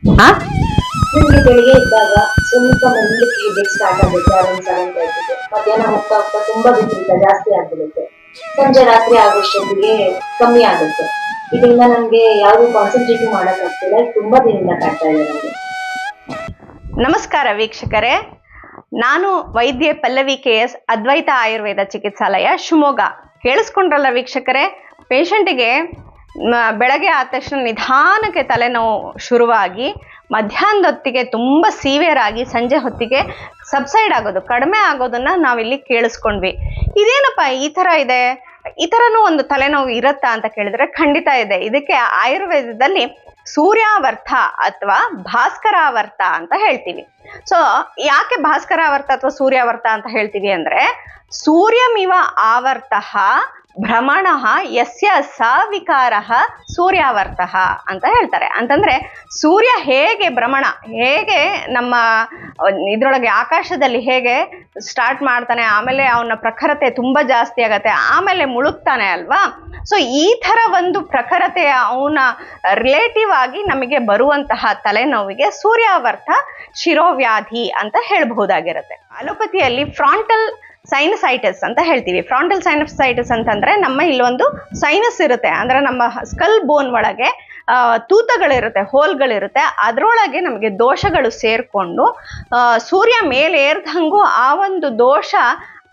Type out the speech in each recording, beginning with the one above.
ಹಾ, ನಿಮ್ಗೆ ಬೆಳಿಗ್ಗೆ ಇದ್ದಾಗ ಸ್ವಲ್ಪ ಮೆಲ್ಲಿಗೆ ಇದಕ್ಕೆ ಸ್ಟಾರ್ಟ್ ಆಗುತ್ತೆ ಅರೌಂಡ್ 7:30ಗೆ. ಮಧ್ಯಾಹ್ನ ಹೋಗ್ತಾ ಹೋಗ್ತಾ ತುಂಬಾ ವಿಪರೀತ ಜಾಸ್ತಿ ಆಗ್ಬಿಡುತ್ತೆ. ಸಂಜೆ ರಾತ್ರಿ ಆಗೋಷ್ಟೊತ್ತಿಗೆ ಕಮ್ಮಿ ಆಗುತ್ತೆ. ಇದರಿಂದ ನನ್ಗೆ ಯಾವ್ದು ಕಾನ್ಸಂಟ್ರೇಟ್ ಮಾಡಕ್ ಆಗ್ತಿಲ್ಲ. ಇದು ತುಂಬಾ ದಿನದಿಂದ ಕಾಡ್ತಾ ಇದೆ ನನಗೆ. ನಮಸ್ಕಾರ ವೀಕ್ಷಕರೇ. ನಾನು ವೈದ್ಯೆ ಪಲ್ಲವಿ KS, ಅದ್ವೈತ ಆಯುರ್ವೇದ ಚಿಕಿತ್ಸಾಲಯ, ಶಿವಮೊಗ್ಗ. ಕೇಳಿಸ್ಕೊಂಡ್ರಲ್ಲ ವೀಕ್ಷಕರೇ, ಪೇಷಂಟಿಗೆ ಬೆಳಗ್ಗೆ ಆದ ತಕ್ಷಣ ನಿಧಾನಕ್ಕೆ ತಲೆನೋವು ಶುರುವಾಗಿ ಮಧ್ಯಾಹ್ನದ ಹೊತ್ತಿಗೆ ತುಂಬ ಸೀವಿಯರ್ ಆಗಿ ಸಂಜೆ ಹೊತ್ತಿಗೆ ಸಬ್ಸೈಡ್ ಆಗೋದು, ಕಡಿಮೆ ಆಗೋದನ್ನ ನಾವಿಲ್ಲಿ ಕೇಳಿಸ್ಕೊಂಡ್ವಿ. ಇದೇನಪ್ಪ ಈ ಥರ ಇದೆ, ಈ ಥರನೂ ಒಂದು ತಲೆನೋವು ಇರುತ್ತಾ ಅಂತ ಕೇಳಿದ್ರೆ ಖಂಡಿತ ಇದೆ. ಇದಕ್ಕೆ ಆಯುರ್ವೇದದಲ್ಲಿ ಸೂರ್ಯಾವರ್ತ ಅಥವಾ ಭಾಸ್ಕರಾವರ್ತ ಅಂತ ಹೇಳ್ತೀವಿ. ಸೊ ಯಾಕೆ ಭಾಸ್ಕರಾವರ್ತ ಅಥವಾ ಸೂರ್ಯಾವರ್ತ ಅಂತ ಹೇಳ್ತೀವಿ ಅಂದ್ರೆ, ಸೂರ್ಯಮಿವ ಆವರ್ತಃ ಭ್ರಮಣ ಯಸ್ಯ ಸವಿಕಾರ ಸೂರ್ಯಾವರ್ತ ಅಂತ ಹೇಳ್ತಾರೆ. ಅಂತಂದ್ರೆ ಸೂರ್ಯ ಹೇಗೆ ಭ್ರಮಣ, ಹೇಗೆ ನಮ್ಮ ಇದ್ರೊಳಗೆ ಆಕಾಶದಲ್ಲಿ ಹೇಗೆ ಸ್ಟಾರ್ಟ್ ಮಾಡ್ತಾನೆ, ಆಮೇಲೆ ಅವನ ಪ್ರಖರತೆ ತುಂಬಾ ಜಾಸ್ತಿ ಆಗತ್ತೆ, ಆಮೇಲೆ ಮುಳುಗ್ತಾನೆ ಅಲ್ವಾ. ಸೊ ಈ ತರ ಒಂದು ಪ್ರಖರತೆ ಅವನ ರಿಲೇಟಿವ್ ಆಗಿ ನಮಗೆ ಬರುವಂತಹ ತಲೆನೋವಿಗೆ ಸೂರ್ಯಾವರ್ತ ಶಿರೋವ್ಯಾಧಿ ಅಂತ ಹೇಳಬಹುದಾಗಿರುತ್ತೆ. ಅಲೋಪತಿಯಲ್ಲಿ ಫ್ರಾಂಟಲ್ ಸೈನಸೈಟಿಸ್ ಅಂತ ಹೇಳ್ತೀವಿ. ಫ್ರಾಂಟಲ್ ಸೈನಸೈಟಿಸ್ ಅಂತಂದ್ರೆ ನಮ್ಮ ಇಲ್ಲೊಂದು ಸೈನಸ್ ಇರುತ್ತೆ, ಅಂದ್ರೆ ನಮ್ಮ ಸ್ಕಲ್ ಬೋನ್ ಒಳಗೆ ತೂತಗಳಿರುತ್ತೆ, ಹೋಲ್ಗಳಿರುತ್ತೆ, ಅದರೊಳಗೆ ನಮಗೆ ದೋಷಗಳು ಸೇರ್ಕೊಂಡು ಸೂರ್ಯ ಮೇಲೆ ಏರ್ದಂಗೂ ಆ ಒಂದು ದೋಷ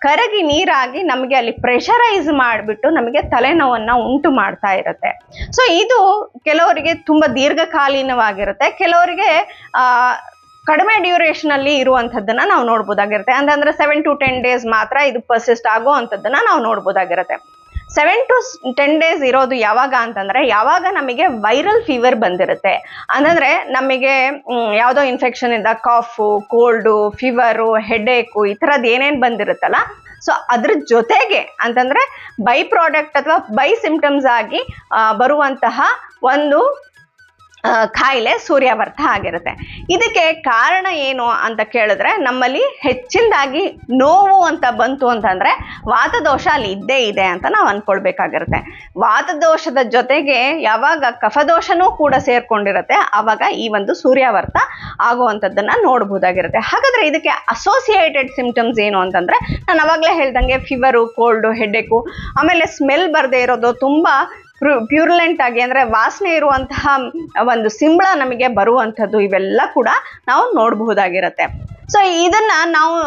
ಕರಗಿ ನೀರಾಗಿ ನಮಗೆ ಅಲ್ಲಿ ಪ್ರೆಷರೈಸ್ ಮಾಡಿಬಿಟ್ಟು ನಮಗೆ ತಲೆನೋವನ್ನು ಉಂಟು ಮಾಡ್ತಾ ಇರುತ್ತೆ. ಸೊ ಇದು ಕೆಲವರಿಗೆ ತುಂಬ ದೀರ್ಘಕಾಲೀನವಾಗಿರುತ್ತೆ, ಕೆಲವರಿಗೆ ಕಡಿಮೆ ಡ್ಯೂರೇಷನ್ ಅಲ್ಲಿ ಇರುವಂಥದ್ದನ್ನ ನಾವು ನೋಡ್ಬೋದಾಗಿರುತ್ತೆ. ಅಂದ್ರೆ 7 to 10 days ಮಾತ್ರ ಇದು ಪರ್ಸಿಸ್ಟ್ ಆಗೋ ಅಂಥದ್ದನ್ನ ನಾವು ನೋಡ್ಬೋದಾಗಿರುತ್ತೆ. 7 to 10 days ಇರೋದು ಯಾವಾಗ ಅಂತಂದ್ರೆ, ಯಾವಾಗ ನಮಗೆ ವೈರಲ್ ಫೀವರ್ ಬಂದಿರುತ್ತೆ, ಅಂತಂದ್ರೆ ನಮಗೆ ಯಾವುದೋ ಇನ್ಫೆಕ್ಷನ್ ಇಂದ ಕಾಫು, ಕೋಲ್ಡು, ಫೀವರು, ಹೆಡೇಕು ಈ ಥರದ್ದು ಏನೇನು ಬಂದಿರುತ್ತಲ್ಲ, ಸೊ ಅದ್ರ ಜೊತೆಗೆ ಅಂತಂದ್ರೆ ಬೈ ಪ್ರಾಡಕ್ಟ್ ಅಥವಾ ಬೈ ಸಿಂಪ್ಟಮ್ಸ್ ಆಗಿ ಬರುವಂತಹ ಒಂದು ಕಾಯಿಲೆ ಸೂರ್ಯಾವರ್ತ ಆಗಿರುತ್ತೆ. ಇದಕ್ಕೆ ಕಾರಣ ಏನು ಅಂತ ಕೇಳಿದ್ರೆ, ನಮ್ಮಲ್ಲಿ ಹೆಚ್ಚಿನದಾಗಿ ನೋವು ಅಂತ ಬಂತು ಅಂತಂದ್ರೆ ವಾತದೋಷ ಅಲ್ಲಿ ಇದ್ದೇ ಇದೆ ಅಂತ ನಾವು ಅನ್ಕೊಳ್ಬೇಕಾಗಿರುತ್ತೆ. ವಾತದೋಷದ ಜೊತೆಗೆ ಯಾವಾಗ ಕಫದೋಷನೂ ಕೂಡ ಸೇರ್ಕೊಂಡಿರುತ್ತೆ, ಆವಾಗ ಈ ಒಂದು ಸೂರ್ಯಾವರ್ತ ಆಗುವಂಥದ್ದನ್ನ ನೋಡ್ಬೋದಾಗಿರುತ್ತೆ. ಹಾಗಾದ್ರೆ ಇದಕ್ಕೆ ಅಸೋಸಿಯೇಟೆಡ್ ಸಿಂಪ್ಟಮ್ಸ್ ಏನು ಅಂತಂದ್ರೆ, ನಾನು ಅವಾಗಲೇ ಹೇಳ್ದಂಗೆ ಫೀವರು, ಕೋಲ್ಡು, ಹೆಡ್ಡೇಕು, ಆಮೇಲೆ ಸ್ಮೆಲ್ ಬರದೇ ಇರೋದು, ತುಂಬಾ ಪ್ಯೂರ್ಲೆಂಟ್ ಆಗಿ ಅಂದ್ರೆ ವಾಸನೆ ಇರುವಂತಹ ಒಂದು ಸಿಂಬಳ ನಮಗೆ ಬರುವಂಥದ್ದು, ಇವೆಲ್ಲ ಕೂಡ ನಾವು ನೋಡಬಹುದಾಗಿರುತ್ತೆ. ಸೊ ಇದನ್ನ ನಾವು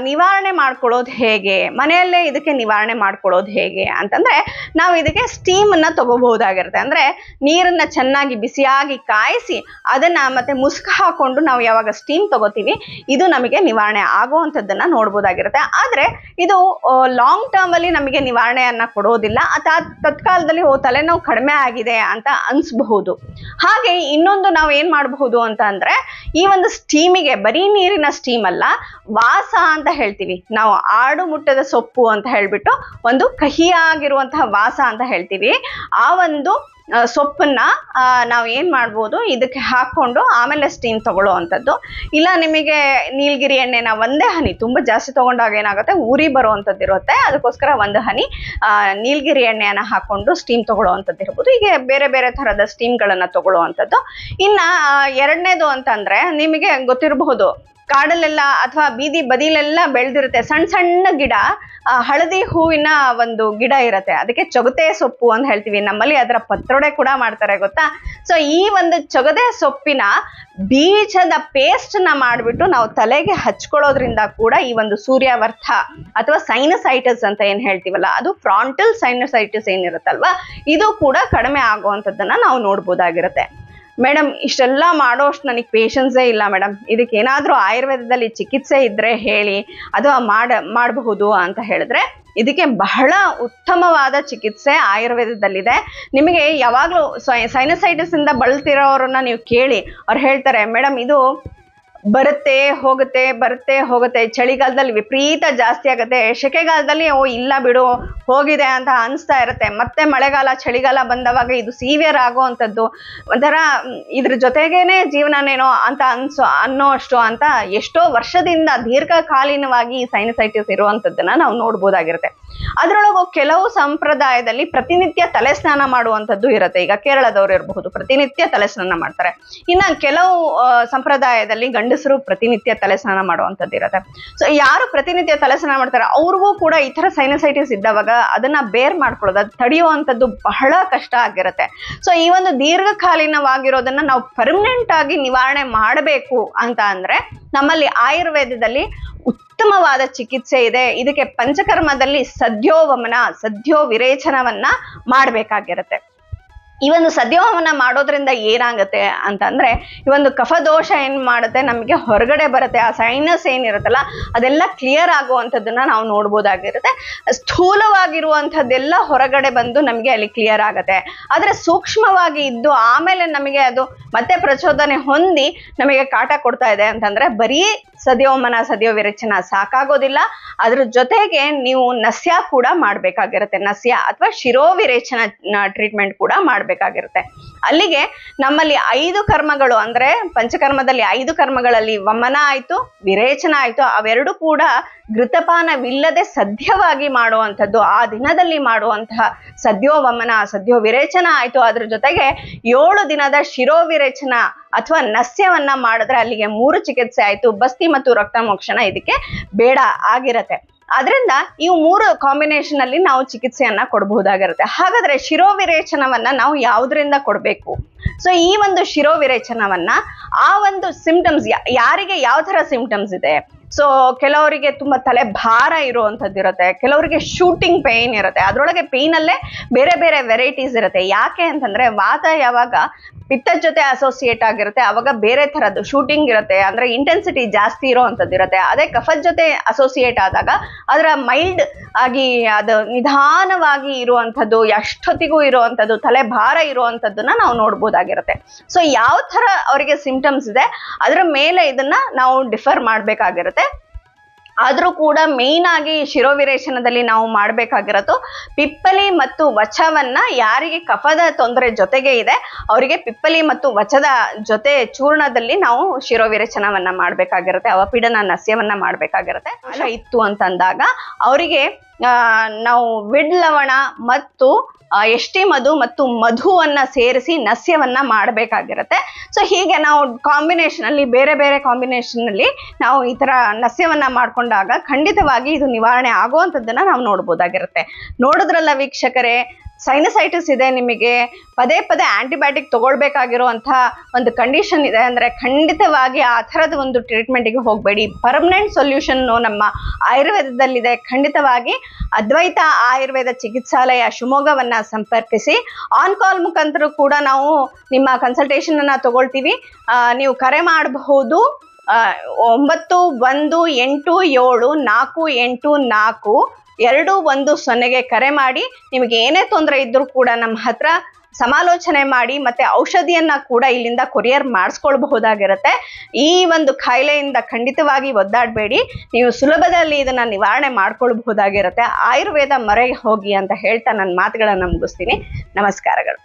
ನಿವಾರಣೆ ಮಾಡ್ಕೊಳ್ಳೋದು ಹೇಗೆ, ಮನೆಯಲ್ಲೇ ಇದಕ್ಕೆ ನಿವಾರಣೆ ಮಾಡ್ಕೊಳ್ಳೋದು ಹೇಗೆ ಅಂತಂದ್ರೆ, ನಾವು ಇದಕ್ಕೆ ಸ್ಟೀಮನ್ನ ತಗೋಬಹುದಾಗಿರುತ್ತೆ. ಅಂದ್ರೆ ನೀರನ್ನ ಚೆನ್ನಾಗಿ ಬಿಸಿಯಾಗಿ ಕಾಯಿಸಿ ಅದನ್ನ ಮತ್ತೆ ಮುಸ್ಕು ಹಾಕೊಂಡು ನಾವು ಯಾವಾಗ ಸ್ಟೀಮ್ ತಗೋತೀವಿ, ಇದು ನಮಗೆ ನಿವಾರಣೆ ಆಗುವಂಥದ್ದನ್ನ ನೋಡ್ಬೋದಾಗಿರುತ್ತೆ. ಆದ್ರೆ ಇದು ಲಾಂಗ್ ಟರ್ಮ್ ಅಲ್ಲಿ ನಮಗೆ ನಿವಾರಣೆಯನ್ನ ಕೊಡೋದಿಲ್ಲ, ಅಥವಾ ತತ್ಕಾಲದಲ್ಲಿ ತಲೆನೋವು ಕಡಿಮೆ ಆಗಿದೆ ಅಂತ ಅನ್ಸ್ಬಹುದು. ಹಾಗೆ ಇನ್ನೊಂದು ನಾವು ಏನ್ ಮಾಡಬಹುದು ಅಂತ ಅಂದ್ರೆ, ಈ ಒಂದು ಸ್ಟೀಮಿಗೆ ಬರೀ ನೀರಿನ ಸ್ಟೀಮ್ ಅಲ್ಲ, ವಾಸ ಅಂತ ಹೇಳ್ತೀವಿ ನಾವು, ಆಡು ಮುಟ್ಟದ ಸೊಪ್ಪು ಅಂತ ಹೇಳ್ಬಿಟ್ಟು ಒಂದು ಕಹಿಯಾಗಿರುವಂತಹ ವಾಸ ಅಂತ ಹೇಳ್ತೀವಿ. ಆ ಒಂದು ಸೊಪ್ಪನ್ನ ನಾವು ಏನ್ ಮಾಡ್ಬೋದು, ಇದಕ್ಕೆ ಹಾಕೊಂಡು ಆಮೇಲೆ ಸ್ಟೀಮ್ ತಗೊಳ್ಳೋ ಅಂಥದ್ದು. ಇಲ್ಲ ನಿಮಗೆ ನೀಲಗಿರಿ ಎಣ್ಣೆನ ಒಂದೇ ಹನಿ, ತುಂಬ ಜಾಸ್ತಿ ತಗೊಂಡಾಗ ಏನಾಗುತ್ತೆ, ಉರಿ ಬರುವಂಥದ್ದು ಇರುತ್ತೆ, ಅದಕ್ಕೋಸ್ಕರ ಒಂದು ಹನಿ ನೀಲಗಿರಿ ಎಣ್ಣೆಯನ್ನ ಹಾಕೊಂಡು ಸ್ಟೀಮ್ ತಗೊಳ್ಳೋ ಅಂಥದ್ದು ಇರ್ಬೋದು. ಹೀಗೆ ಬೇರೆ ಬೇರೆ ಥರದ ಸ್ಟೀಮ್ಗಳನ್ನ ತಗೊಳ್ಳೋ ಅಂಥದ್ದು. ಇನ್ನ ಎರಡನೇದು ಅಂತಂದ್ರೆ, ನಿಮಗೆ ಗೊತ್ತಿರಬಹುದು, ಕಾಡಲ್ಲೆಲ್ಲ ಅಥವಾ ಬೀದಿ ಬದಿಲೆಲ್ಲ ಬೆಳೆದಿರುತ್ತೆ ಸಣ್ಣ ಸಣ್ಣ ಗಿಡ, ಹಳದಿ ಹೂವಿನ ಒಂದು ಗಿಡ ಇರುತ್ತೆ, ಅದಕ್ಕೆ ಚೊಗತೆ ಸೊಪ್ಪು ಅಂತ ಹೇಳ್ತೀವಿ. ನಮ್ಮಲ್ಲಿ ಅದರ ಪತ್ರೊಡೆ ಕೂಡ ಮಾಡ್ತಾರೆ, ಗೊತ್ತಾ. ಸೊ ಈ ಒಂದು ಚೊಗದೆ ಸೊಪ್ಪಿನ ಬೀಜದ ಪೇಸ್ಟ್ ನ ಮಾಡಿಬಿಟ್ಟು ನಾವು ತಲೆಗೆ ಹಚ್ಕೊಳ್ಳೋದ್ರಿಂದ ಕೂಡ ಈ ಒಂದು ಸೂರ್ಯಾವರ್ತ ಅಥವಾ ಸೈನಸೈಟಿಸ್ ಅಂತ ಏನ್ ಹೇಳ್ತೀವಲ್ಲ, ಅದು ಫ್ರಾಂಟಲ್ ಸೈನಸೈಟಿಸ್ ಏನಿರುತ್ತಲ್ವಾ, ಇದು ಕೂಡ ಕಡಿಮೆ ಆಗುವಂಥದ್ದನ್ನ ನಾವು ನೋಡ್ಬೋದಾಗಿರುತ್ತೆ. ಮೇಡಮ್ ಇಷ್ಟೆಲ್ಲ ಮಾಡೋಷ್ಟು ನನಗೆ ಪೇಷನ್ಸೇ ಇಲ್ಲ ಮೇಡಮ್, ಇದಕ್ಕೆ ಏನಾದರೂ ಆಯುರ್ವೇದದಲ್ಲಿ ಚಿಕಿತ್ಸೆ ಇದ್ರೆ ಹೇಳಿ, ಅಥವಾ ಮಾಡಬಹುದು ಅಂತ ಹೇಳಿದ್ರೆ, ಇದಕ್ಕೆ ಬಹಳ ಉತ್ತಮವಾದ ಚಿಕಿತ್ಸೆ ಆಯುರ್ವೇದದಲ್ಲಿದೆ. ನಿಮಗೆ ಯಾವಾಗಲೂ ಸೈನಸೈಟಿಸ್ ಇಂದ ಬಳಲ್ತಿರೋರನ್ನ ನೀವು ಕೇಳಿ, ಅವ್ರು ಹೇಳ್ತಾರೆ, ಮೇಡಮ್ ಇದು ಬರುತ್ತೆ ಹೋಗುತ್ತೆ. ಚಳಿಗಾಲದಲ್ಲಿ ವಿಪರೀತ ಜಾಸ್ತಿ ಆಗುತ್ತೆ, ಸೆಕೆಗಾಲದಲ್ಲಿ ಇಲ್ಲ ಬಿಡು ಹೋಗಿದೆ ಅಂತ ಅನಿಸ್ತಾ ಇರುತ್ತೆ. ಮತ್ತೆ ಮಳೆಗಾಲ ಚಳಿಗಾಲ ಬಂದವಾಗ ಇದು ಸೀವಿಯರ್ ಆಗೋವಂಥದ್ದು, ಒಂಥರ ಇದ್ರ ಜೊತೆಗೇನೆ ಜೀವನನೇನೋ ಅಂತ ಅನ್ನೋ ಅಷ್ಟು ಅಂತ ಎಷ್ಟೋ ವರ್ಷದಿಂದ ದೀರ್ಘಕಾಲೀನವಾಗಿ ಈ ಸೈನಸೈಟಿಸ್ ಇರುವಂಥದ್ದನ್ನ ನಾವು ನೋಡ್ಬೋದಾಗಿರುತ್ತೆ. ಅದರೊಳಗೂ ಕೆಲವು ಸಂಪ್ರದಾಯದಲ್ಲಿ ಪ್ರತಿನಿತ್ಯ ತಲೆ ಸ್ನಾನ ಮಾಡುವಂಥದ್ದು ಇರುತ್ತೆ. ಈಗ ಕೇರಳದವ್ರು ಇರಬಹುದು, ಪ್ರತಿನಿತ್ಯ ತಲೆ ಸ್ನಾನ ಮಾಡ್ತಾರೆ. ಇನ್ನು ಕೆಲವು ಸಂಪ್ರದಾಯದಲ್ಲಿ ಗಂಡಸರು ಪ್ರತಿನಿತ್ಯ ತಲೆ ಸ್ನಾನ ಮಾಡುವಂಥದ್ದು ಇರುತ್ತೆ. ಸೊ ಯಾರು ಪ್ರತಿನಿತ್ಯ ತಲೆ ಸ್ನಾನ ಮಾಡ್ತಾರೆ ಅವ್ರಿಗೂ ಕೂಡ ಈ ಥರ ಸೈನಸೈಟಿಸ್ ಇದ್ದವಾಗ ಅದನ್ನ ಬೇರ್ ಮಾಡ್ಕೊಳ್ಳೋದು, ಅದು ತಡೆಯುವಂಥದ್ದು ಬಹಳ ಕಷ್ಟ ಆಗಿರುತ್ತೆ. ಸೊ ಈ ಒಂದು ದೀರ್ಘಕಾಲೀನವಾಗಿರೋದನ್ನ ನಾವು ಪರ್ಮನೆಂಟ್ ಆಗಿ ನಿವಾರಣೆ ಮಾಡಬೇಕು ಅಂತ ಅಂದ್ರೆ ನಮ್ಮಲ್ಲಿ ಆಯುರ್ವೇದದಲ್ಲಿ ಉತ್ತಮವಾದ ಚಿಕಿತ್ಸೆ ಇದೆ. ಇದಕ್ಕೆ ಪಂಚಕರ್ಮದಲ್ಲಿ ಸದ್ಯೋ ವಿರೇಚನವನ್ನ ಮಾಡಬೇಕಾಗಿರುತ್ತೆ. ಈ ಒಂದು ಸದ್ಯೋವನ್ನ ಮಾಡೋದ್ರಿಂದ ಏನಾಗುತ್ತೆ ಅಂತಂದ್ರೆ ಈ ಒಂದು ಕಫದೋಷ ಏನ್ ಮಾಡುತ್ತೆ, ನಮಗೆ ಹೊರಗಡೆ ಬರುತ್ತೆ. ಆ ಸೈನಸ್ ಏನಿರುತ್ತಲ್ಲ ಅದೆಲ್ಲ ಕ್ಲಿಯರ್ ಆಗುವಂಥದ್ದನ್ನ ನಾವು ನೋಡ್ಬೋದಾಗಿರುತ್ತೆ. ಸ್ಥೂಲವಾಗಿರುವಂಥದ್ದೆಲ್ಲ ಹೊರಗಡೆ ಬಂದು ನಮಗೆ ಅಲ್ಲಿ ಕ್ಲಿಯರ್ ಆಗುತ್ತೆ. ಆದ್ರೆ ಸೂಕ್ಷ್ಮವಾಗಿ ಇದ್ದು ಆಮೇಲೆ ನಮಗೆ ಅದು ಮತ್ತೆ ಪ್ರಚೋದನೆ ಹೊಂದಿ ನಮಗೆ ಕಾಟ ಕೊಡ್ತಾ ಇದೆ ಅಂತಂದ್ರೆ ಬರೀ ಸದ್ಯೋ ವಿರೇಚನ ಸಾಕಾಗೋದಿಲ್ಲ. ಅದ್ರ ಜೊತೆಗೆ ನೀವು ನಸ್ಯ ಕೂಡ ಮಾಡ್ಬೇಕಾಗಿರುತ್ತೆ. ನಸ್ಯ ಅಥವಾ ಶಿರೋವಿರೇಚನ ಟ್ರೀಟ್ಮೆಂಟ್ ಕೂಡ ಮಾಡ್ಬೇಕಾಗಿರುತ್ತೆ. ಅಲ್ಲಿಗೆ ನಮ್ಮಲ್ಲಿ 5 ಕರ್ಮಗಳು ಅಂದ್ರೆ ಪಂಚಕರ್ಮದಲ್ಲಿ 5 ಕರ್ಮಗಳಲ್ಲಿ ವಮನ ಆಯ್ತು, ವಿರೇಚನ ಆಯ್ತು, ಅವೆರಡು ಕೂಡ ಘೃತಪಾನವಿಲ್ಲದೆ ಸದ್ಯವಾಗಿ ಮಾಡುವಂಥದ್ದು, ಆ ದಿನದಲ್ಲಿ ಮಾಡುವಂತಹ ಸದ್ಯೋ ವಮನ ಸದ್ಯೋ ವಿರೇಚನ ಆಯ್ತು. ಅದ್ರ ಜೊತೆಗೆ 7 ದಿನದ ಶಿರೋವಿರೇಚನ ಅಥವಾ ನಸ್ಯವನ್ನ ಮಾಡಿದ್ರೆ ಅಲ್ಲಿಗೆ 3 ಚಿಕಿತ್ಸೆ ಆಯ್ತು. ಬಸ್ತಿ ಮತ್ತು ರಕ್ತ ಮೋಕ್ಷಣ ಇದಕ್ಕೆ ಬೇಡ ಆಗಿರತ್ತೆ. ಆದ್ರಿಂದ ಈ 3 ಕಾಂಬಿನೇಷನ್ ಅಲ್ಲಿ ನಾವು ಚಿಕಿತ್ಸೆಯನ್ನ ಕೊಡಬಹುದಾಗಿರುತ್ತೆ. ಹಾಗಾದ್ರೆ ಶಿರೋವಿರೇಚನವನ್ನ ನಾವು ಯಾವುದರಿಂದ ಕೊಡಬೇಕು? ಸೊ ಈ ಒಂದು ಶಿರೋವಿರೇಚನವನ್ನ ಆ ಒಂದು ಸಿಂಪ್ಟಮ್ಸ್ ಯಾರಿಗೆ ಯಾವ ತರ ಸಿಂಪ್ಟಮ್ಸ್ ಇದೆ, ಸೊ ಕೆಲವರಿಗೆ ತುಂಬಾ ತಲೆ ಭಾರ ಇರುವಂಥದ್ದು ಇರುತ್ತೆ, ಕೆಲವರಿಗೆ ಶೂಟಿಂಗ್ ಪೇನ್ ಇರುತ್ತೆ. ಅದರೊಳಗೆ ಪೇನ್ ಅಲ್ಲೇ ಬೇರೆ ಬೇರೆ ವೆರೈಟೀಸ್ ಇರುತ್ತೆ. ಯಾಕೆ ಅಂತಂದ್ರೆ ವಾತ ಯಾವಾಗ ಪಿತ್ತದ ಜೊತೆ ಅಸೋಸಿಯೇಟ್ ಆಗಿರುತ್ತೆ ಅವಾಗ ಬೇರೆ ತರದ್ದು ಶೂಟಿಂಗ್ ಇರುತ್ತೆ, ಅಂದ್ರೆ ಇಂಟೆನ್ಸಿಟಿ ಜಾಸ್ತಿ ಇರೋವಂಥದ್ದು ಇರುತ್ತೆ. ಅದೇ ಕಫದ ಜೊತೆ ಅಸೋಸಿಯೇಟ್ ಆದಾಗ ಅದರ ಮೈಲ್ಡ್ ಆಗಿ ಅದು ನಿಧಾನವಾಗಿ ಇರುವಂಥದ್ದು, ಎಷ್ಟೊತ್ತಿಗೂ ಇರುವಂಥದ್ದು, ತಲೆ ಭಾರ ಇರುವಂಥದ್ದನ್ನ ನಾವು ನೋಡ್ಬೋದಾಗಿರುತ್ತೆ. ಸೊ ಯಾವ ತರ ಅವರಿಗೆ ಸಿಂಪ್ಟಮ್ಸ್ ಇದೆ ಅದರ ಮೇಲೆ ಇದನ್ನ ನಾವು ಡಿಫರ್ ಮಾಡ್ಬೇಕಾಗಿರುತ್ತೆ. ಆದ್ರೂ ಕೂಡ ಮೇನ್ ಆಗಿ ಶಿರೋವಿರೇಚನದಲ್ಲಿ ನಾವು ಮಾಡ್ಬೇಕಾಗಿರೋದು ಪಿಪ್ಪಲಿ ಮತ್ತು ವಚವನ್ನ ಯಾರಿಗೆ ಕಫದ ತೊಂದರೆ ಜೊತೆಗೆ ಇದೆ ಅವರಿಗೆ ಪಿಪ್ಪಲಿ ಮತ್ತು ವಚದ ಜೊತೆ ಚೂರ್ಣದಲ್ಲಿ ನಾವು ಶಿರೋವಿರೇಚನವನ್ನ ಮಾಡ್ಬೇಕಾಗಿರುತ್ತೆ. ಅವಪೀಡನ ನಸ್ಯವನ್ನ ಮಾಡ್ಬೇಕಾಗಿರುತ್ತೆ. ಇತ್ತು ಅಂತಂದಾಗ ಅವರಿಗೆ ನಾವು ವಿಡ್ಲವಣ ಮತ್ತು ಎಷ್ಟಿ ಮಧು ಮತ್ತು ಮಧುವನ್ನ ಸೇರಿಸಿ ನಸ್ಯವನ್ನ ಮಾಡಬೇಕಾಗಿರುತ್ತೆ. ಸೊ ಹೀಗೆ ನಾವು ಕಾಂಬಿನೇಷನ್ ಅಲ್ಲಿ ಬೇರೆ ಬೇರೆ ಕಾಂಬಿನೇಷನ್ ಅಲ್ಲಿ ನಾವು ಈ ತರ ನಸ್ಯವನ್ನ ಮಾಡ್ಕೊಂಡಾಗ ಖಂಡಿತವಾಗಿ ಇದು ನಿವಾರಣೆ ಆಗುವಂಥದ್ದನ್ನ ನಾವು ನೋಡ್ಬೋದಾಗಿರುತ್ತೆ. ನೋಡಿದ್ರಲ್ಲ ವೀಕ್ಷಕರೇ, ಸೈನಸೈಟಿಸ್ ಇದೆ, ನಿಮಗೆ ಪದೇ ಪದೇ ಆಂಟಿಬಯೋಟಿಕ್ ತಗೊಳ್ಬೇಕಾಗಿರುವಂಥ ಒಂದು ಕಂಡೀಷನ್ ಇದೆ ಅಂದರೆ ಖಂಡಿತವಾಗಿ ಆ ಥರದ ಒಂದು ಟ್ರೀಟ್ಮೆಂಟಿಗೆ ಹೋಗಬೇಡಿ. ಪರ್ಮನೆಂಟ್ ಸೊಲ್ಯೂಷನ್ ನಮ್ಮ ಆಯುರ್ವೇದದಲ್ಲಿದೆ. ಖಂಡಿತವಾಗಿ ಅದ್ವೈತ ಆಯುರ್ವೇದ ಚಿಕಿತ್ಸಾಲಯ ಶಿವಮೊಗ್ಗವನ್ನು ಸಂಪರ್ಕಿಸಿ. ಆನ್ ಕಾಲ್ ಮುಖಾಂತರ ಕೂಡ ನಾವು ನಿಮ್ಮ ಕನ್ಸಲ್ಟೇಷನನ್ನು ತಗೊಳ್ತೀವಿ. ನೀವು ಕರೆ ಮಾಡಬಹುದು 9187484210 ಕರೆ ಮಾಡಿ ನಿಮಗೆ ಏನೇ ತೊಂದರೆ ಇದ್ರೂ ಕೂಡ ನಮ್ಮ ಹತ್ರ ಸಮಾಲೋಚನೆ ಮಾಡಿ ಮತ್ತೆ ಔಷಧಿಯನ್ನ ಕೂಡ ಇಲ್ಲಿಂದ ಕೊರಿಯರ್ ಮಾಡಿಸ್ಕೊಳ್ಬಹುದಾಗಿರುತ್ತೆ. ಈ ಒಂದು ಕಾಯಿಲೆಯಿಂದ ಖಂಡಿತವಾಗಿ ಒದ್ದಾಡಬೇಡಿ, ನೀವು ಸುಲಭದಲ್ಲಿ ಇದನ್ನ ನಿವಾರಣೆ ಮಾಡ್ಕೊಳ್ಬಹುದಾಗಿರುತ್ತೆ. ಆಯುರ್ವೇದ ಮೊರೆ ಹೋಗಿ ಅಂತ ಹೇಳ್ತಾ ನನ್ನ ಮಾತುಗಳನ್ನು ಮುಗಿಸ್ತೀನಿ. ನಮಸ್ಕಾರಗಳು.